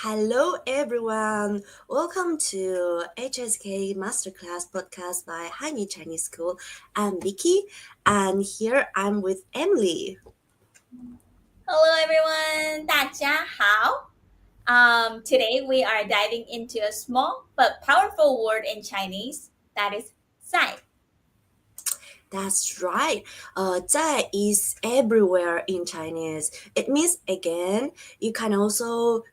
Hello, everyone. Welcome to HSK Masterclass podcast by Hanyi Chinese School. I'm Vicky, and here I'm with Emily. Hello everyone, 大家好. Today we are diving into a small but powerful word in Chinese that is 在. That's right. 在 is everywhere in Chinese. It means again. You can also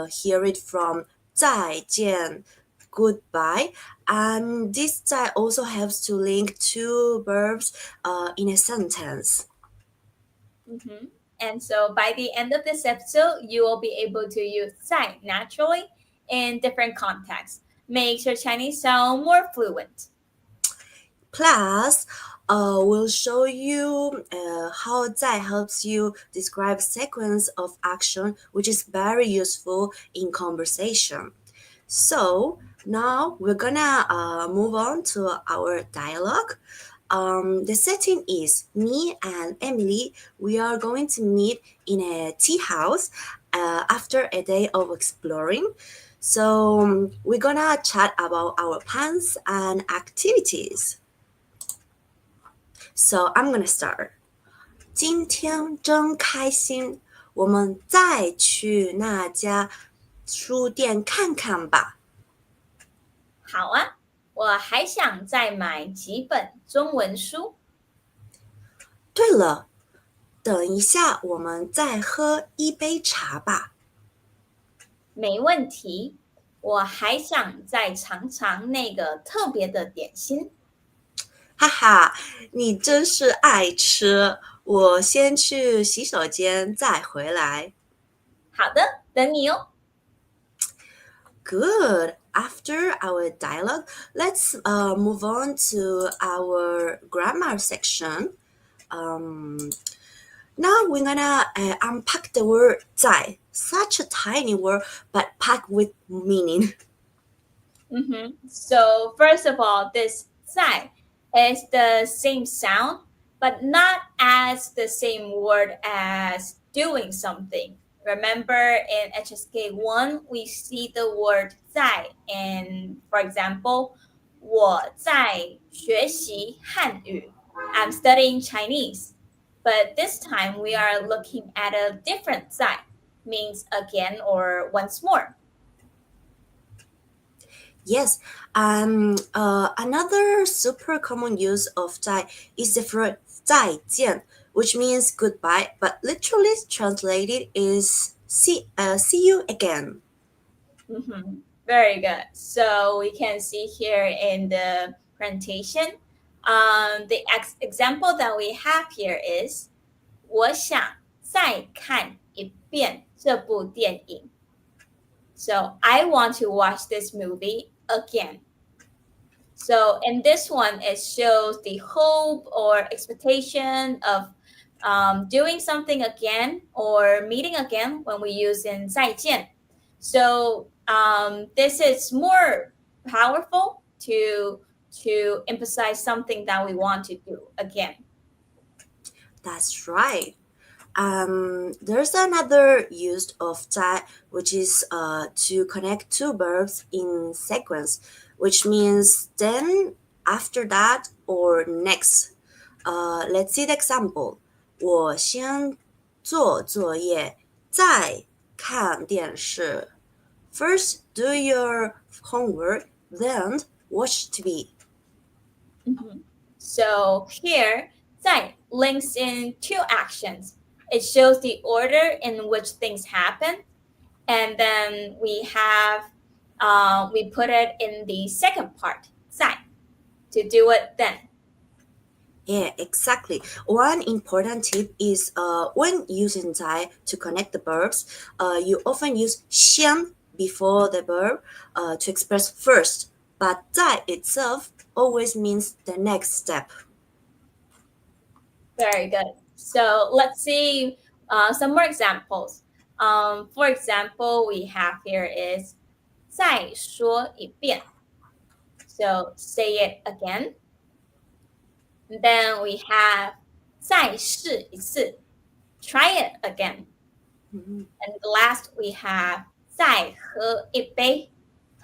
hear it from 再见, goodbye. And this 在 also helps to link two verbs in a sentence. Mhm. And so by the end of this episode, you will be able to use 在 naturally in different contexts. Makes your Chinese sound more fluent. Plus, we'll show you how 在 helps you describe sequence of action, which is very useful in conversation. So now we're gonna move on to our dialogue. The setting is me and Emily. We are going to meet in a tea house after a day of exploring. So we're gonna chat about our plans and activities. So I'm gonna start. 今天真开心，我们再去那家书店看看吧。好啊，我还想再买几本中文书。对了，等一下我们再喝一杯茶吧。没问题，我还想再尝尝那个特别的点心。哈哈，你真是爱吃。我先去洗手间再回来。好的，等你哦。Good. After our dialogue, let's move on to our grammar section. Um, Now we're gonna unpack the word 在, such a tiny word but packed with meaning. So first of all, this 在 is the same sound, but not as the same word as doing something. Remember in HSK 1, we see the word 在 and for example, 我在学习汉语. I'm studying Chinese. But this time we are looking at a different 在, means again or once more. Yes, another super common use of 在 is the phrase 再见, which means goodbye, but literally translated is see you again. Very good. So we can see here in the presentation, the example that we have here is 我想再看一遍这部电影. So I want to watch this movie again. So in this one, it shows the hope or expectation of doing something again or meeting again when we use in 再见. So this is more powerful to emphasize something that we want to do again. That's right. There's another use of 在, which is to connect two verbs in sequence, which means then, after that, or next. Let's see the example. 我先做作业，再看电视. First, do your homework, then watch TV. So here, 在 links in two actions. It shows the order in which things happen, and then we put it in the second part, 在, to do it then. Yeah, exactly. One important tip is when using 在 to connect the verbs, you often use 先 before the verb to express first, but 在 itself always means the next step. Very good. So let's see some more examples. For example, we have here is 再说一遍. So say it again. And then we have 再试一次. Try it again. And last we have 再喝一杯,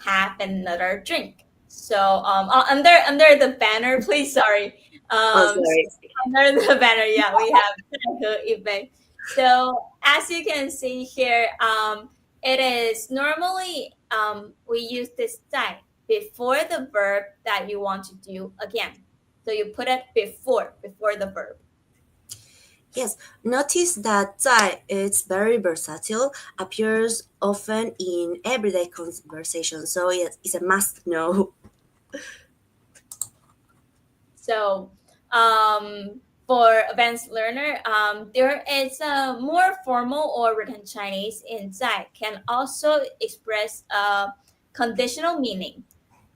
have another drink. So under the banner, please, sorry. Oh, So sorry. under the banner, yeah, we have 再喝一杯. So as you can see here, it is normally we use this 在 before the verb that you want to do again. So you put it before the verb. Yes, notice that 在 is very versatile, appears often in everyday conversation, so it's a must know. So for advanced learner, there is a more formal or written Chinese in 在 can also express a conditional meaning.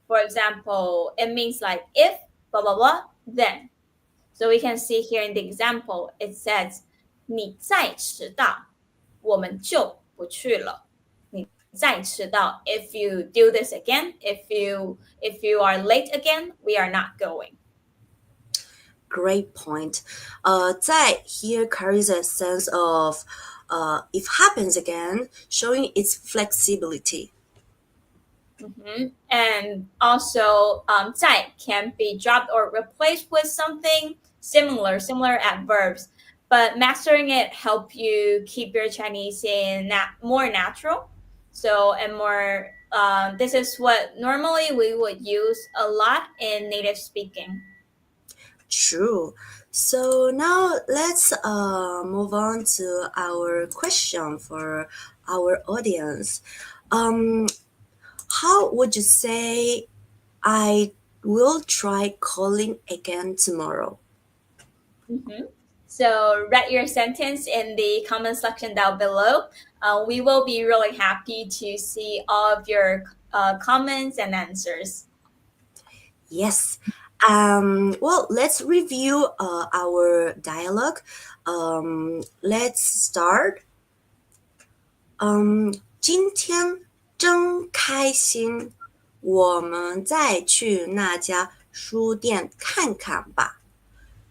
For example, it means like if blah blah blah, then. So we can see here in the example, it says 你再迟到，我们就不去了。你再迟到 if you do this again, if you are late again, we are not going. Great point. 在 here carries a sense of if happens again, showing its flexibility. And also, 在 can be dropped or replaced with something similar adverbs. But mastering it help you keep your Chinese in more natural. So and more. This is what normally we would use a lot in native speaking. True. So now let's move on to our question for our audience. Um, how would you say I will try calling again tomorrow? Mhm. So write your sentence in the comment section down below. We will be really happy to see all of your comments and answers. Yes. Well, let's review our dialogue. Let's start. 今天真开心，我们再去那家书店看看吧。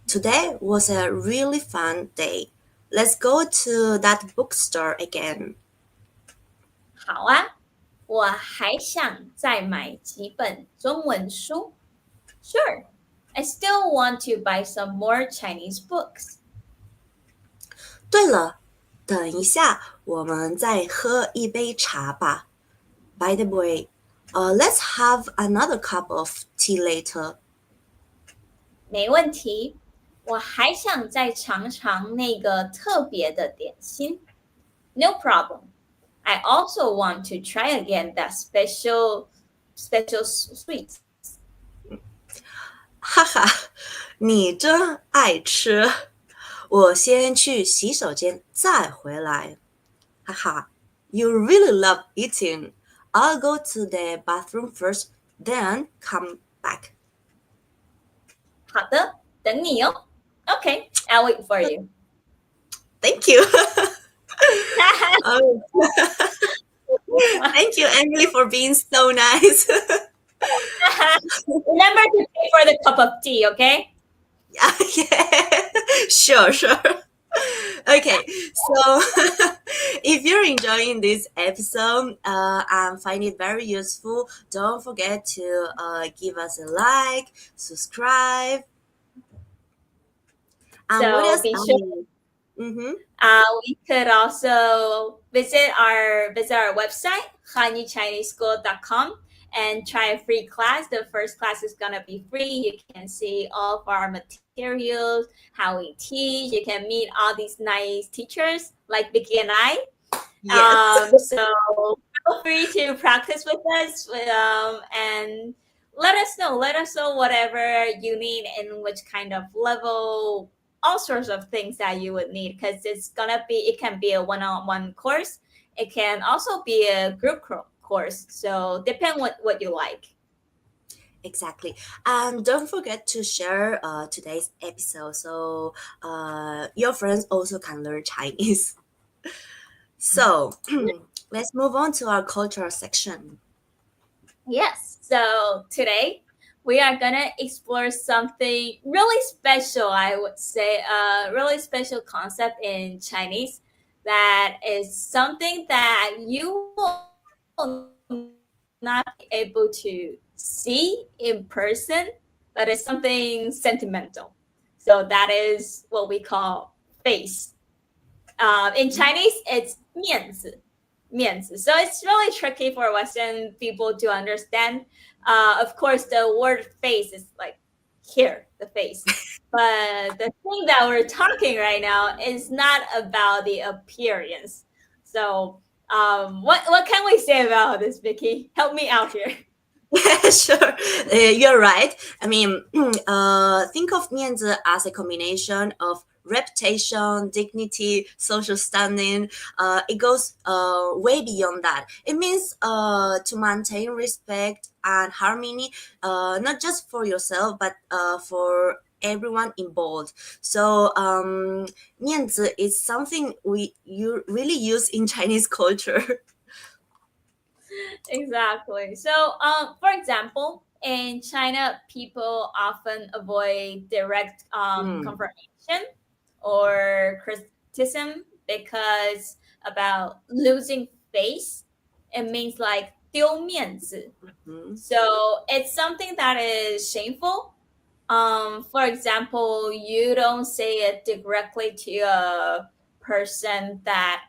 Today was a really fun day. Let's go to that bookstore again. 好啊，我还想再买几本中文书。Sure, I still want to buy some more Chinese books. 对了，等一下，我们再喝一杯茶吧。By the way, let's have another cup of tea later. 没问题，我还想再尝尝那个特别的点心。No problem. I also want to try again that special sweet. 哈哈，你真爱吃。我先去洗手间，再回来。哈哈，You really love eating. I'll go to the bathroom first, then come back. 好的，等你哦。Okay, I'll wait for you. Thank you. Oh, thank you, Emily, for being so nice. Remember to pay for the cup of tea, okay? Yeah, sure, sure. Okay, so if you're enjoying this episode and find it very useful, don't forget to give us a like, subscribe, and what So else? be sure. Mm-hmm. We could also visit our website, hanyuchineseschool.com, and try a free class. The first class is gonna be free. You can see all of our materials, how we teach. You can meet all these nice teachers like Vicky and I. Yes, So feel free to practice with us, and let us know. Let us know whatever you need and which kind of level, all sorts of things that you would need, because it can be a one-on-one course. It can also be a group course. So depend what you like. exactly. And don't forget to share today's episode so your friends also can learn Chinese. So let's move on to our cultural section. Yes. So today we are gonna explore something really special. I would say a really special concept in Chinese that is something that you will not be able to see in person, but it's something sentimental. So that is what we call face. In Chinese, it's miànzi, miànzi. So it's really tricky for Western people to understand. Of course, the word face is like here, the face. But the thing that we're talking right now is not about the appearance. So, what can we say about this, Vicky? Help me out here. Yeah, sure. You're right. I mean, think of 面子 as a combination of reputation, dignity, social standing. It goes way beyond that. It means to maintain respect and harmony, not just for yourself, but for everyone involved. So, 面子 is something you really use in Chinese culture. Exactly. So, for example, in China, people often avoid direct Mm, confirmation or criticism because about losing face, it means like 丢面子. mm. So it's something that is shameful. For example, you don't say it directly to a person that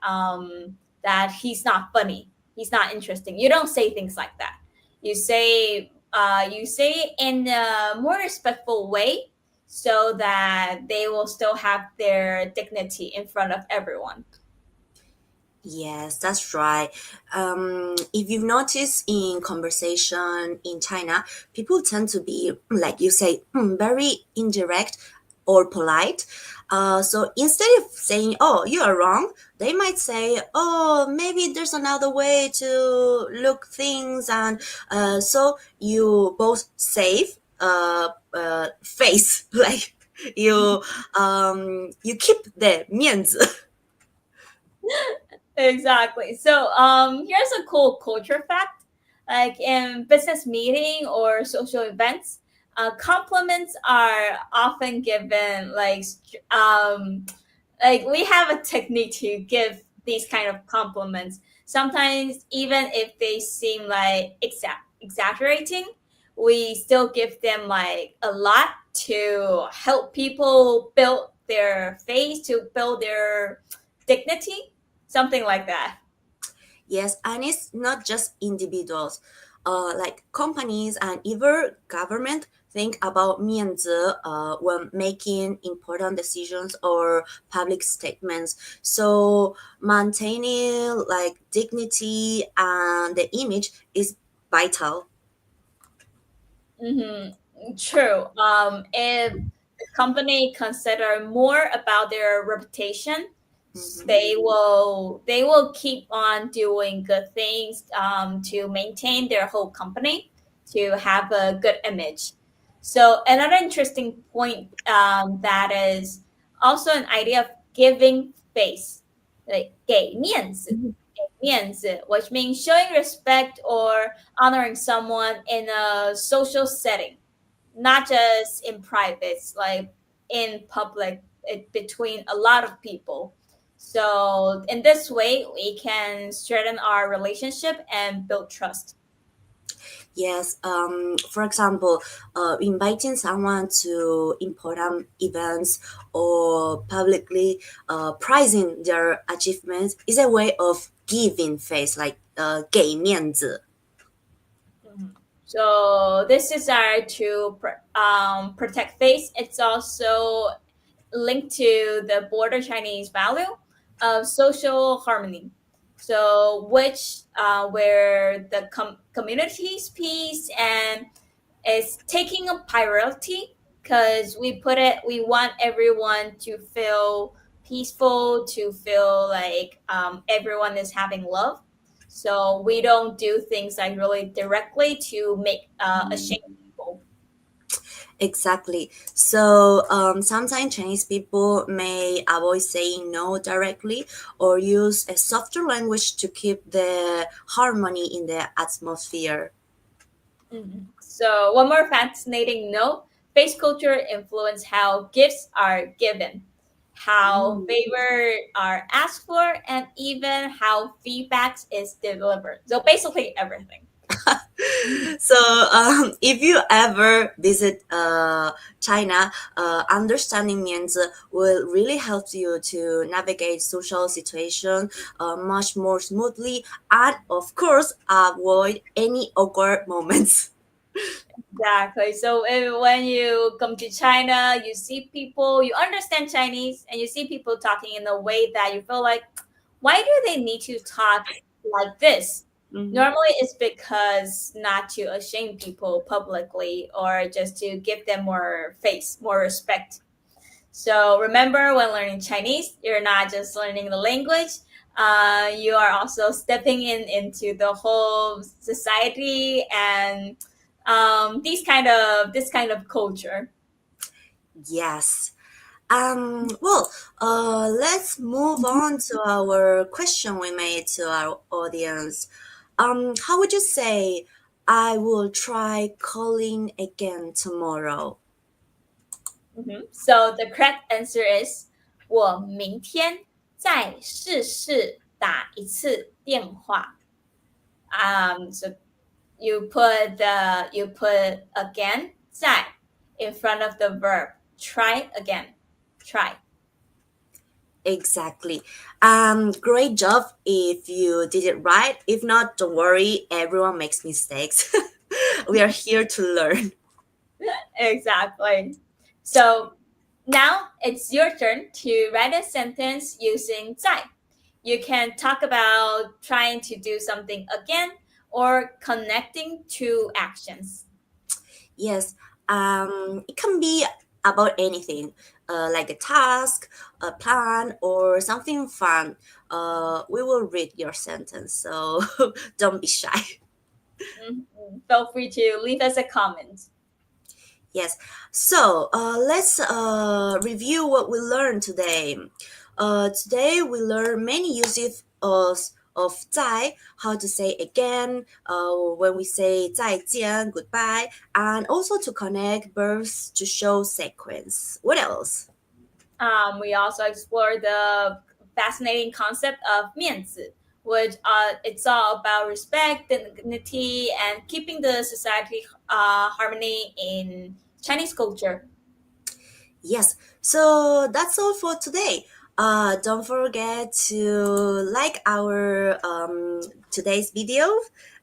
he's not funny, he's not interesting. You don't say things like that. You say it in a more respectful way so that they will still have their dignity in front of everyone. Yes, that's right. If you've noticed in conversation in China, people tend to be, like you say, very indirect or polite. So instead of saying, "Oh, you are wrong," they might say, "Oh, maybe there's another way to look things," and so you both save face, like you keep the 面子. Exactly. So, here's a cool culture fact. Like in business meeting or social events, compliments are often given like we have a technique to give these kind of compliments. Sometimes even if they seem like exaggerating, we still give them like a lot to help people build their face, to build their dignity, something like that. Yes, and it's not just individuals. Like companies and even government think about 面子 when making important decisions or public statements. So maintaining like dignity and the image is vital. True. If the company consider more about their reputation, Mhm. they will keep on doing good things to maintain their whole company to have a good image. So another interesting point that is also an idea of giving face, like 给面子, 给面子, which means showing respect or honoring someone in a social setting, not just in private, it's like in public, between a lot of people. So in this way, we can strengthen our relationship and build trust. Yes, for example, inviting someone to important events or publicly praising their achievements is a way of giving face, like 给面子. Mhm. So this is our to protect face. It's also linked to the border Chinese value of social harmony. So which where the community's peace and is taking a priority because we want everyone to feel peaceful, to feel like everyone is having love. So we don't do things like really directly to make ashamed people. Exactly. So sometimes Chinese people may avoid saying no directly or use a softer language to keep the harmony in the atmosphere. Mhm. So one more fascinating note: face culture influence how gifts are given. how favor are asked for, and even how feedbacks is delivered. So basically everything. So, if you ever visit China, understanding miànzi will really help you to navigate social situation much more smoothly, and of course, avoid any awkward moments. Exactly. So when you come to China, you see people, you understand Chinese, and you see people talking in a way that you feel like, why do they need to talk like this? Mhm. Normally, it's because not to shame people publicly or just to give them more face, more respect. So remember, when learning Chinese, you're not just learning the language. You are also stepping in into the whole society and this kind of culture. Yes. Well, let's move on to our question we made to our audience. How would you say I will try calling again tomorrow? Mhm. So the correct answer is 我明天再试试打一次电话. So you put again 在 in front of the verb. Try again. Try. Exactly. Great job if you did it right. If not, don't worry, everyone makes mistakes. We are here to learn. Exactly. So now it's your turn to write a sentence using 在. You can talk about trying to do something again or connecting two actions. Yes, it can be about anything, like a task, a plan, or something fun. We will read your sentence, so don't be shy. Mhm. Feel free to leave us a comment. Yes, so let's review what we learned today. Today we learned many uses of 在, how to say again, when we say 再见, goodbye, and also to connect verbs to show sequence. What else? We also explore the fascinating concept of miànzi, which it's all about respect, dignity, and keeping the society harmony in Chinese culture. Yes, so that's all for today. Don't forget to like our today's video,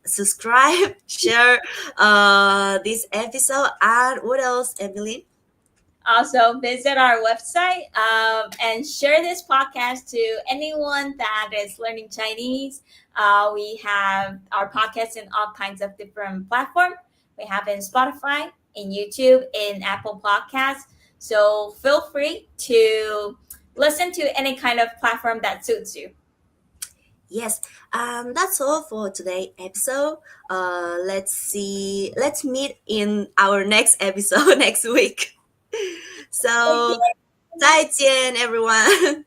subscribe, share this episode, and what else, Emily? Also, visit our website and share this podcast to anyone that is learning Chinese. We have our podcasts in all kinds of different platforms. We have in Spotify, in YouTube, in Apple Podcasts. So feel free to listen to any kind of platform that suits you. Yes, that's all for today episode. Let's meet in our next episode next week. So, Okay. 再见, everyone.